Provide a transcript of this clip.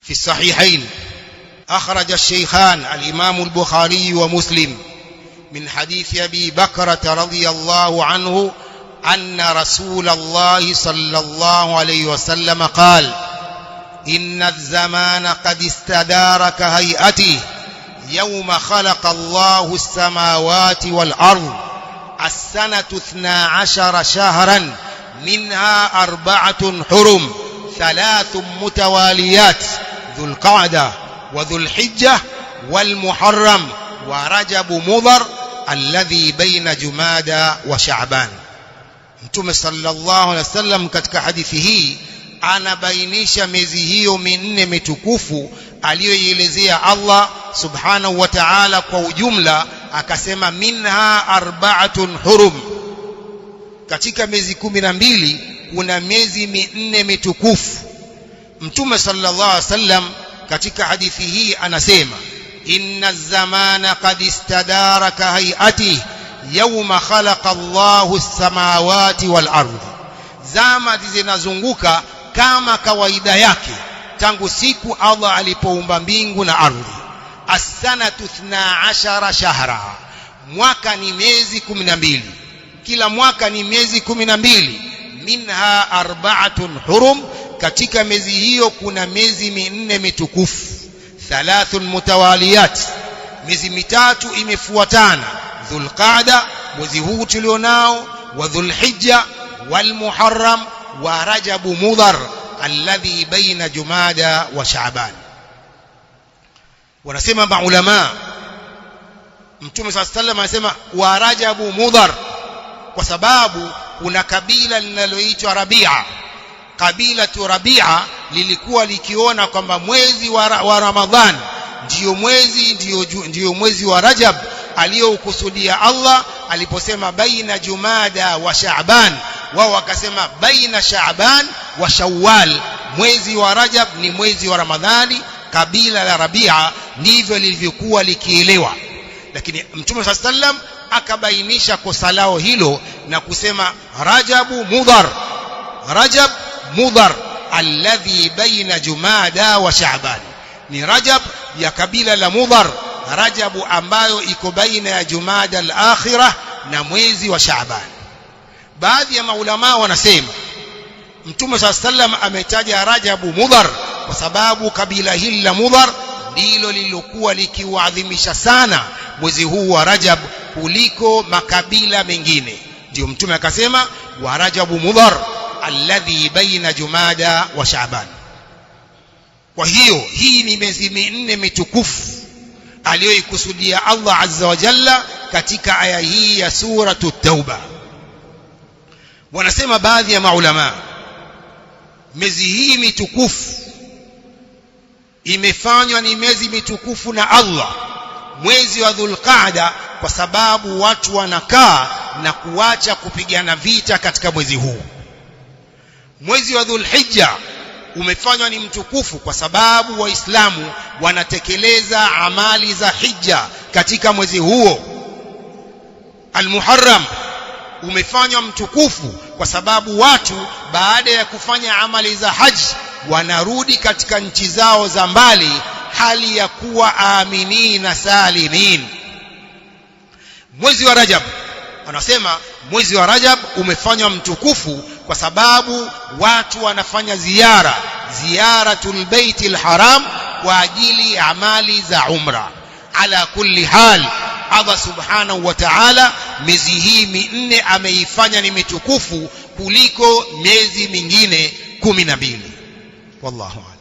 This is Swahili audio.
في الصحيحين أخرج الشيخان الإمام البخاري ومسلم من حديث أبي بكرة رضي الله عنه أن رسول الله صلى الله عليه وسلم قال: إن الزمان قد استدار كهيئته يوم خلق الله السماوات والأرض السنة 12 شهرا منها 4 حرم 3 متواليات ذو القعدة وذو الحجة والمحرم ورجب مضر الذي بين جمادى وشعبان. Mtume sallallahu alaihi wasallam katika hadithi hii anabainisha miezi hiyo minne mitukufu aliyoielezea Allah subhanahu wa ta'ala kwa ujumla, akasema minha 4 hurum, katika miezi 12 kuna miezi minne mitukufu. Mtume sallallahu alaihi wasallam katika hadithi hii anasema inna zamana qad istadara ka hayatihi yawma khalaqa Allahu as-samawati wal ardh, zama zinazunguka kama kawaida yake tangu siku Allah alipoumba mbingu na ardhi. As-sanatu 12 shahra, mwaka ni miezi 12, kila mwaka ni miezi 12. Minha 4 hurum, katika miezi hiyo kuna miezi minne mitukufu. 3 mutawaliyat, miezi mitatu imefuatana: Dhulqaada, mwezi huu tulionao, wa Dhulhijja, wal Muharram, wa Rajabu Mudhar alladhi baina Jumada wa Shaaban. Wanasema maulama, Mtume sallallahu alayhi wasallam anasema wa Rajabu Mudhar kwa sababu kuna kabila linaloitwa Rabi'a. Kabila tu Rabi'a lilikuwa likiona kwamba mwezi wa Ramadhan ndio mwezi wa Rajab aliyokusudia Allah aliposema baina Jumada wa Shaaban. Wao wakasema baina Shaaban wa Shawwal, mwezi wa Rajab ni mwezi wa Ramadhani. Kabila la Rabi'a ndivyo lilivyokuwa likielewa, lakini Mtume sallallahu alayhi wasallam akabainisha kosa lao hilo na kusema Rajabu Mudhar, Rajab Mudhar alladhi baina Jumada wa Shaaban, ni Rajab ya kabila la Mudhar, Rajabu ambayo iko baina ya Jumada al-akhirah na mwezi wa Shaaban. Baadhi ya maulama wanasema Mtume sallallahu alayhi wasallam ametaja Rajabu Mudhar kwa sababu kabila hili la Mudhar ndilo lililokuwa likiuadhimisha sana mwezi huu wa Rajab kuliko makabila mengine. Ndio Mtume akasema wa Rajabu Mudhar alladhi baina Jumada wa Shaaban. Kwa hiyo hii ni miezi minne mitukufu aliyoikusudia Allah azza wa jalla katika aya hii ya suratu Tauba. Wanasema baadhi ya maulama, miezi hii mitukufu imefanywa ni miezi mitukufu na Allah, mwezi wa Dhulqaada, kwa sababu watu wanakaa na kuacha kupigana vita katika mwezi huu. Mwezi wa Dhulhijja umefanywa ni mtukufu kwa sababu Waislamu wanatekeleza amali za hija katika mwezi huo. Al-Muharram umefanywa mtukufu kwa sababu watu baada ya kufanya amali za haji wanarudi katika nchi zao za mbali hali ya kuwa aminina salimin. Mwezi wa Rajab, wanasema mwezi wa Rajab umefanywa mtukufu kwa sababu watu wanafanya ziyaratul baitil haram kwa ajili ya amali za umra. Ala kulli hal, Allah subhanahu wa ta'ala miezi hii minne ameifanya ni mitukufu kuliko miezi mingine 12. Wallahu a'lam.